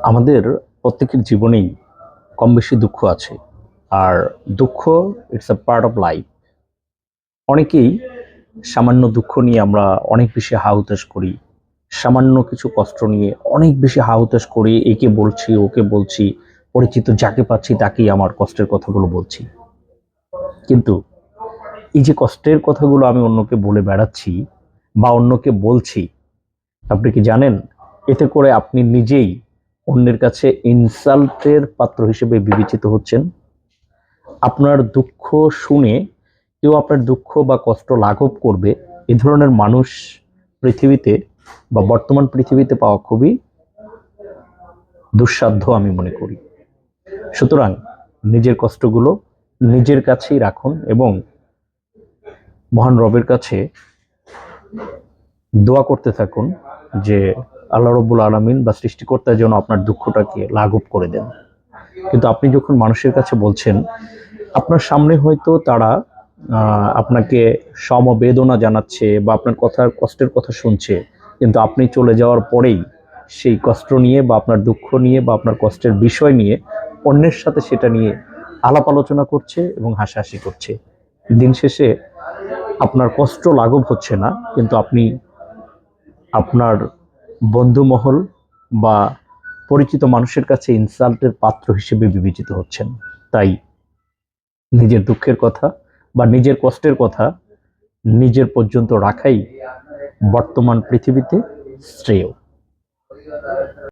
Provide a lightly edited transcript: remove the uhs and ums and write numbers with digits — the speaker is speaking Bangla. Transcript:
আমাদের প্রত্যেকের জীবনেই কম বেশি দুঃখ আছে। আর দুঃখ it's a part of life. অনেকেই সামান্য দুঃখ নিয়ে আমরা অনেক বেশি হা-হুতাশ করি। সামান্য কিছু কষ্ট নিয়ে অনেক বেশি হা-হুতাশ করি। একে বলছি, ওকে বলছি, পরিচিত যাকে পাচ্ছি তাকেই আমার কষ্টের কথাগুলো বলছি। কিন্তু এই যে কষ্টের কথাগুলো আমি অন্যকে বলে বেড়াচ্ছি বা অন্যকে বলছি, আপনি কি জানেন এতে করে আপনি নিজেই অন্যের কাছে ইনসাল্টের পাত্র হিসেবে বিবেচিত হচ্ছেন। আপনার দুঃখ শুনে কেউ আপনার দুঃখ বা কষ্ট লাঘব করবে, এ ধরনের মানুষ পৃথিবীতে বা বর্তমান পৃথিবীতে পাওয়া খুবই দুঃসাধ্য আমি মনে করি। সুতরাং নিজের কষ্টগুলো নিজের কাছেই রাখুন এবং মহান রবের কাছে দোয়া করতে থাকুন যে আল্লাহ রব্বুল আলামিন বা সৃষ্টিকর্তা যেন আপনার দুঃখটাকে লাঘব করে দেন। কিন্তু আপনি যখন মানুষের কাছে বলছেন, আপনার সামনে হয়তো তারা আপনাকে সমবেদনা জানাচ্ছে বা আপনার কথার কষ্টের কথা শুনছে, কিন্তু আপনি চলে যাওয়ার পরেই সেই কষ্ট নিয়ে বা আপনার দুঃখ নিয়ে বা আপনার কষ্টের বিষয় নিয়ে অন্যের সাথে সেটা নিয়ে আলাপ আলোচনা করছে এবং হাসাহাসি করছে। দিন শেষে আপনার কষ্ট লাঘব হচ্ছে না, কিন্তু আপনি আপনার বন্ধুমহল বা পরিচিত মানুষের কাছে ইনসাল্টের পাত্র হিসেবে বিবেচিত হচ্ছেন। তাই নিজের দুঃখের কথা বা নিজের কষ্টের কথা নিজের পর্যন্ত রাখাই বর্তমান পৃথিবীতে শ্রেয়।